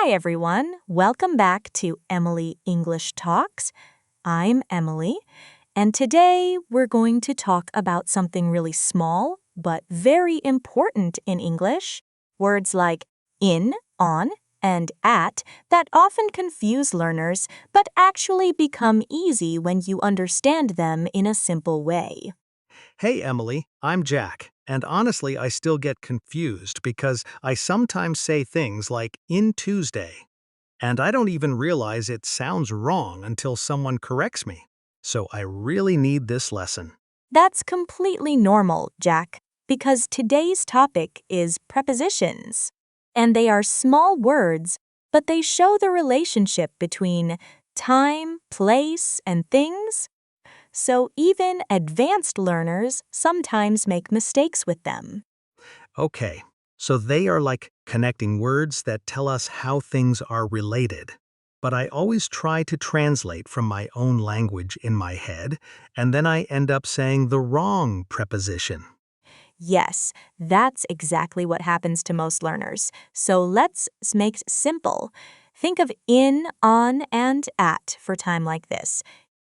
Hi, everyone. Welcome back to Emily English Talks. I'm Emily, and today we're going to talk about something really small but very important in English. Words like in, on, and at that often confuse learners but actually become easy when you understand them in a simple way. Hey, Emily, I'm Jack, and honestly, I still get confused because I sometimes say things like in Tuesday, and I don't even realize it sounds wrong until someone corrects me. So I really need this lesson. That's completely normal, Jack, because today's topic is prepositions. And they are small words, but they show the relationship between time, place, and things. So even advanced learners sometimes make mistakes with them. Okay, so they are like connecting words that tell us how things are related. But I always try to translate from my own language in my head, and then I end up saying the wrong preposition. Yes, that's exactly what happens to most learners. So let's make it simple. Think of in, on, and at for time like this.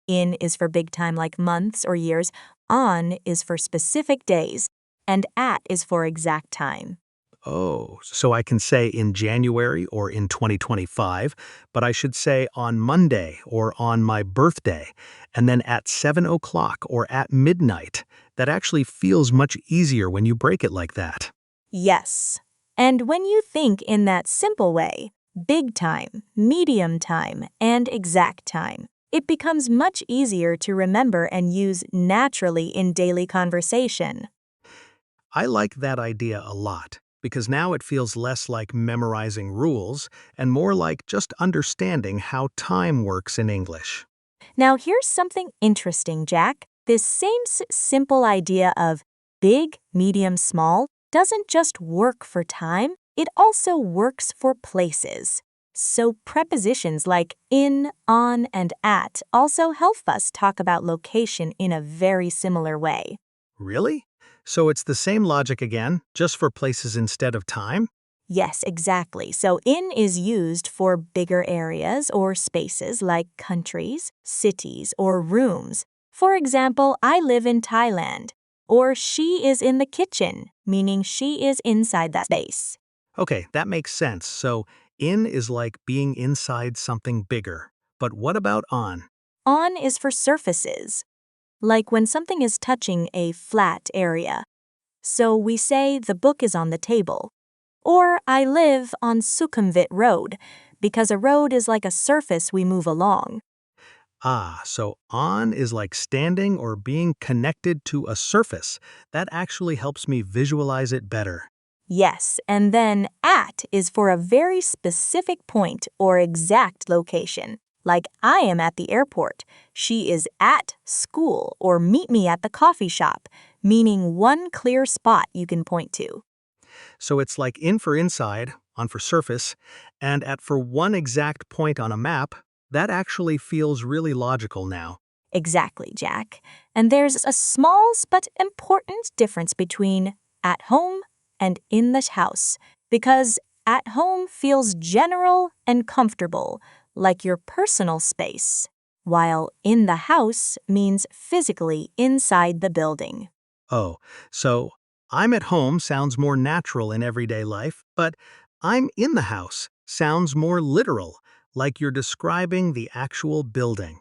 In is for big time like months or years, on is for specific days, and at is for exact time. Oh, so I can say in January or in 2025, but I should say on Monday or on my birthday, and then at 7 o'clock or at midnight. That actually feels much easier when you break it like that. Yes. And when you think in that simple way, big time, medium time, and exact time, it becomes much easier to remember and use naturally in daily conversation. I like that idea a lot because now it feels less like memorizing rules and more like just understanding how time works in English. Now, here's something interesting, Jack. This same simple idea of big, medium, small doesn't just work for time, it also works for places. So, prepositions like in, on, and at also help us talk about location in a very similar way. Really? So it's the same logic again, just for places instead of time? Yes, exactly. So, in is used for bigger areas or spaces like countries, cities, or rooms. For example, I live in Thailand. Or she is in the kitchen, meaning she is inside that space. Okay, that makes sense. So, in is like being inside something bigger. But what about on? On is for surfaces, like when something is touching a flat area. So we say the book is on the table. Or I live on Sukhumvit Road, because a road is like a surface we move along. Ah, so on is like standing or being connected to a surface. That actually helps me visualize it better. Yes, and then at is for a very specific point or exact location. Like I am at the airport, she is at school, or meet me at the coffee shop, meaning one clear spot you can point to. So it's like in for inside, on for surface, and at for one exact point on a map. That actually feels really logical now. Exactly, Jack. And there's a small but important difference between at home and in the house, because at home feels general and comfortable, like your personal space, while in the house means physically inside the building. Oh, so I'm at home sounds more natural in everyday life, but I'm in the house sounds more literal, like you're describing the actual building.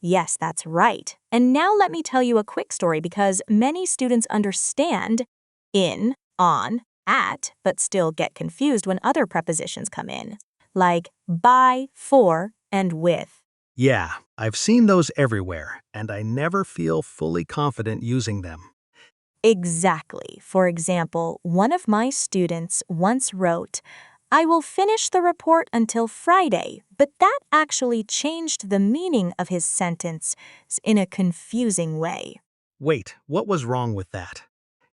Yes, that's right. And now let me tell you a quick story because many students understand in, on, at, but still get confused when other prepositions come in, like by, for, and with. Yeah, I've seen those everywhere, and I never feel fully confident using them. Exactly. For example, one of my students once wrote, I will finish the report until Friday, but that actually changed the meaning of his sentence in a confusing way. Wait, what was wrong with that?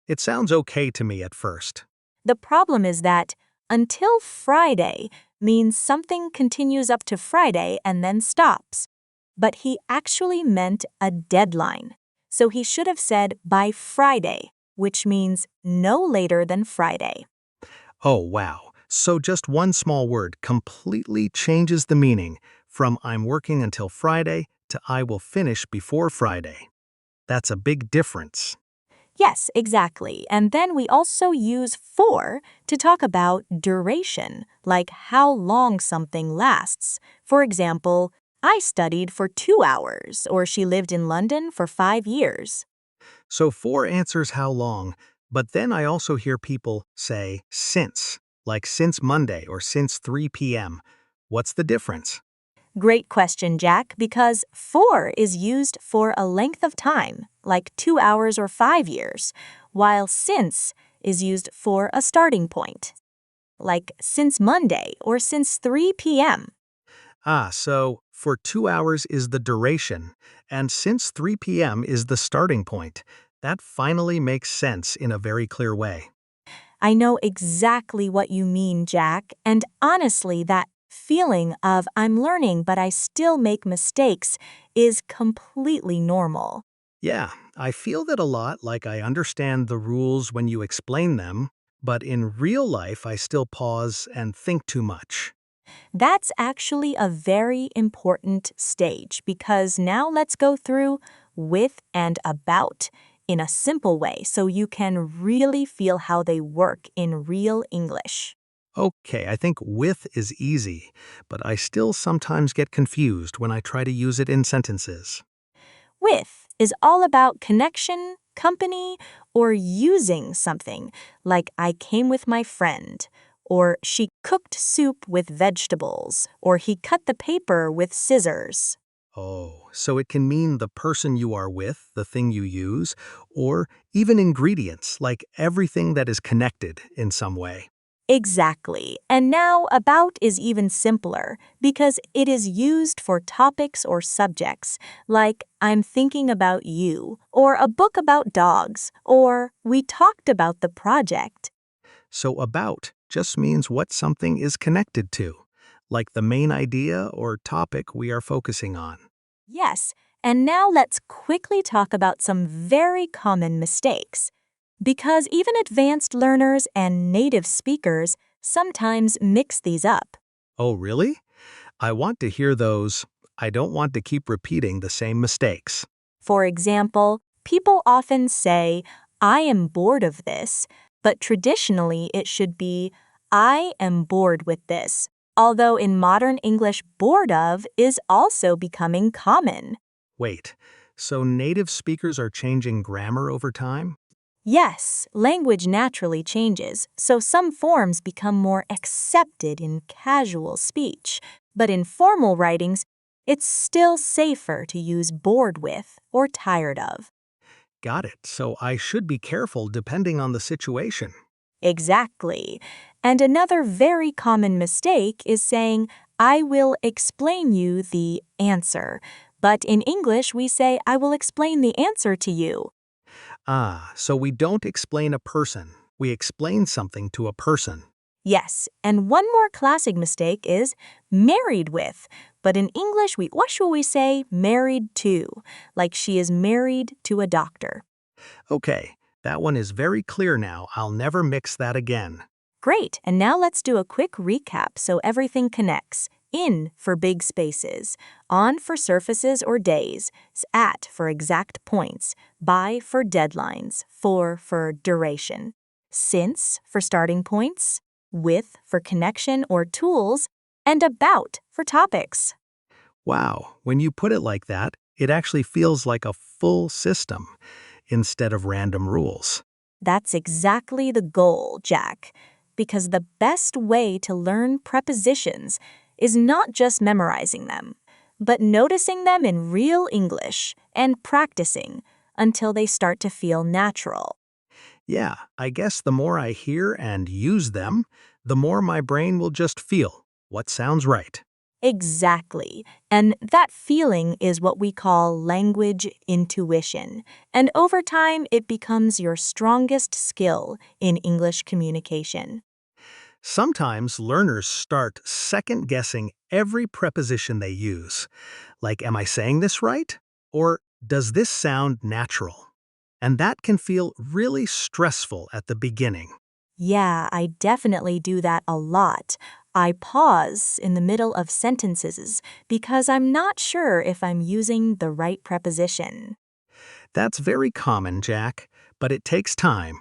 It sounds okay to me at first. The problem is that until Friday means something continues up to Friday and then stops. But he actually meant a deadline. So he should have said by Friday, which means no later than Friday. Oh, wow. So just one small word completely changes the meaning from I'm working until Friday to I will finish before Friday. That's a big difference. Yes, exactly. And then we also use for to talk about duration, like how long something lasts. For example, I studied for 2 hours, or she lived in London for 5 years. So for answers how long, but then I also hear people say since, like since Monday or since 3 p.m. What's the difference? Great question, Jack, because for is used for a length of time, like 2 hours or 5 years, while since is used for a starting point, like since Monday or since 3 p.m. So for 2 hours is the duration, and since 3 p.m. is the starting point. That finally makes sense in a very clear way. I know exactly what you mean, Jack, and honestly, that feeling of I'm learning but I still make mistakes is completely normal. Yeah, I feel that a lot, like I understand the rules when you explain them, but in real life I still pause and think too much. That's actually a very important stage because now let's go through with and about in a simple way so you can really feel how they work in real English. Okay, I think with is easy, but I still sometimes get confused when I try to use it in sentences. With is all about connection, company, or using something, like I came with my friend, or she cooked soup with vegetables, or he cut the paper with scissors. Oh, so it can mean the person you are with, the thing you use, or even ingredients, like everything that is connected in some way. Exactly. And now about is even simpler because it is used for topics or subjects like I'm thinking about you, or a book about dogs, or we talked about the project. So about just means what something is connected to, like the main idea or topic we are focusing on. Yes, and now let's quickly talk about some very common mistakes. Because even advanced learners and native speakers sometimes mix these up. Oh, really? I want to hear those. I don't want to keep repeating the same mistakes. For example, people often say, I am bored of this, but traditionally it should be, I am bored with this. Although in modern English, bored of is also becoming common. Wait, so native speakers are changing grammar over time? Yes, language naturally changes, so some forms become more accepted in casual speech, but in formal writings, it's still safer to use bored with or tired of. Got it. So I should be careful depending on the situation. Exactly. And another very common mistake is saying, I will explain you the answer. But in English, we say, I will explain the answer to you. So we don't explain a person. We explain something to a person. Yes, and one more classic mistake is married with. But in English, we usually say married to, like she is married to a doctor. Okay, that one is very clear now. I'll never mix that again. Great, and now let's do a quick recap so everything connects. In for big spaces, on for surfaces or days, at for exact points, by for deadlines, for duration, since for starting points, with for connection or tools, and about for topics. Wow, when you put it like that, it actually feels like a full system instead of random rules. That's exactly the goal, Jack, because the best way to learn prepositions is not just memorizing them, but noticing them in real English and practicing until they start to feel natural. Yeah, I guess the more I hear and use them, the more my brain will just feel what sounds right. Exactly. And that feeling is what we call language intuition. And over time, it becomes your strongest skill in English communication. Sometimes learners start second guessing every preposition they use. Like, am I saying this right? Or does this sound natural? And that can feel really stressful at the beginning. Yeah, I definitely do that a lot. I pause in the middle of sentences because I'm not sure if I'm using the right preposition. That's very common, Jack, but it takes time.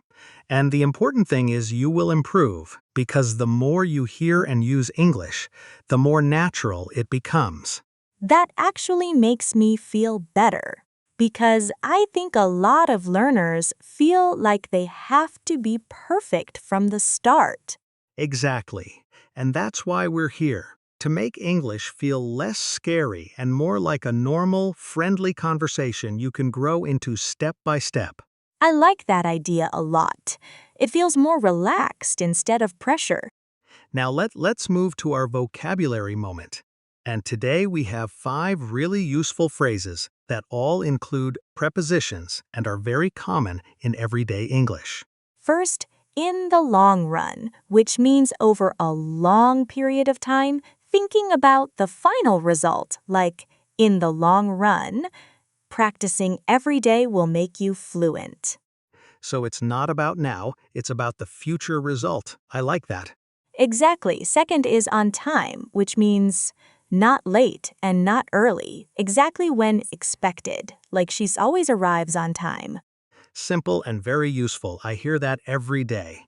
And the important thing is you will improve because the more you hear and use English, the more natural it becomes. That actually makes me feel better because I think a lot of learners feel like they have to be perfect from the start. Exactly. And that's why we're here, to make English feel less scary and more like a normal, friendly conversation you can grow into step by step. I like that idea a lot. It feels more relaxed instead of pressure. Now let's move to our vocabulary moment. And today we have 5 really useful phrases that all include prepositions and are very common in everyday English. First, in the long run, which means over a long period of time, thinking about the final result, like in the long run, practicing every day will make you fluent. So it's not about now, it's about the future result. I like that. Exactly. Second is on time, which means not late and not early, exactly when expected, like she's always arrives on time. Simple and very useful. I hear that every day.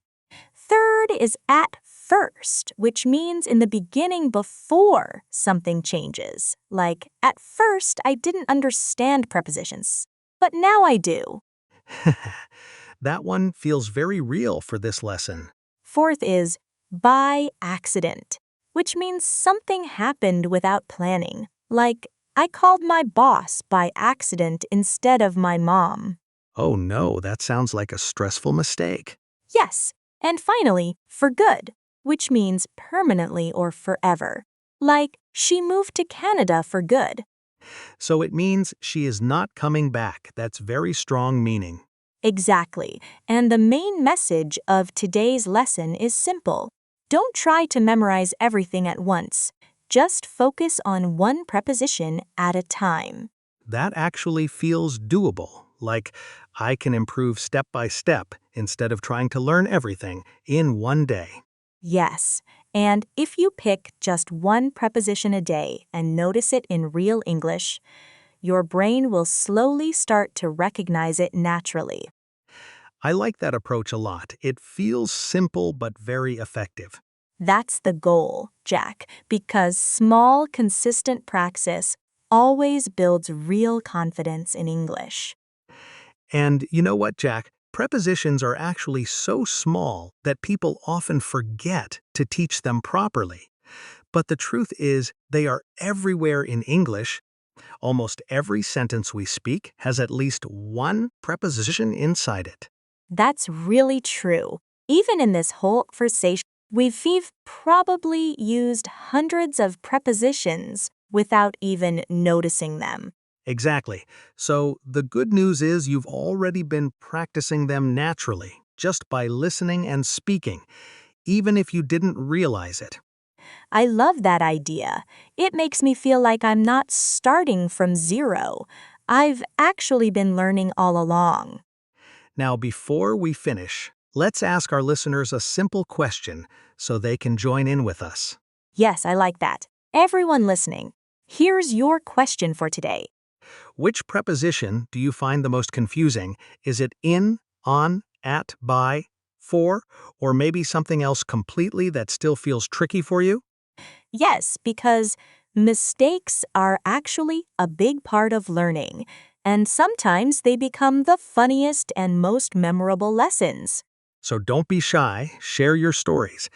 Third is at first, which means in the beginning before something changes. Like, at first, I didn't understand prepositions, but now I do. That one feels very real for this lesson. Fourth is by accident, which means something happened without planning. Like, I called my boss by accident instead of my mom. Oh no, that sounds like a stressful mistake. Yes, and finally, for good, which means permanently or forever. Like, she moved to Canada for good. So it means she is not coming back. That's very strong meaning. Exactly. And the main message of today's lesson is simple. Don't try to memorize everything at once. Just focus on one preposition at a time. That actually feels doable. Like I can improve step by step instead of trying to learn everything in one day. Yes, and if you pick just one preposition a day and notice it in real English, your brain will slowly start to recognize it naturally. I like that approach a lot. It feels simple but very effective. That's the goal, Jack, because small, consistent praxis always builds real confidence in English. And you know what, Jack? Prepositions are actually so small that people often forget to teach them properly. But the truth is, they are everywhere in English. Almost every sentence we speak has at least one preposition inside it. That's really true. Even in this whole conversation, we've probably used hundreds of prepositions without even noticing them. Exactly. So the good news is you've already been practicing them naturally, just by listening and speaking, even if you didn't realize it. I love that idea. It makes me feel like I'm not starting from zero. I've actually been learning all along. Now, before we finish, let's ask our listeners a simple question so they can join in with us. Yes, I like that. Everyone listening, here's your question for today. Which preposition do you find the most confusing? Is it in, on, at, by, for, or maybe something else completely that still feels tricky for you? Yes, because mistakes are actually a big part of learning, and sometimes they become the funniest and most memorable lessons. So don't be shy, share your stories.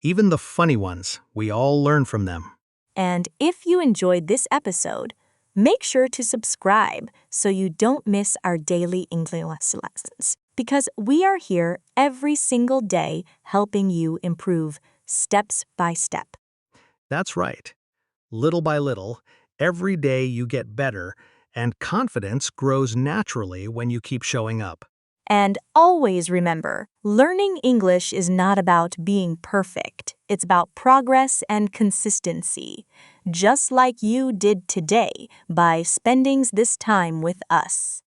Even the funny ones, we all learn from them. And if you enjoyed this episode, make sure to subscribe so you don't miss our daily English lessons, because we are here every single day helping you improve steps by step. That's right. Little by little, every day you get better, and confidence grows naturally when you keep showing up. And always remember, learning English is not about being perfect. It's about progress and consistency, just like you did today by spending this time with us.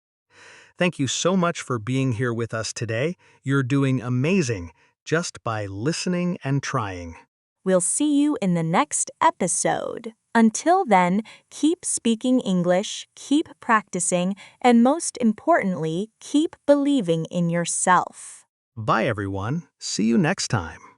Thank you so much for being here with us today. You're doing amazing. just by listening and trying. We'll see you in the next episode. Until then, keep speaking English, keep practicing, and most importantly, keep believing in yourself. Bye, everyone. See you next time.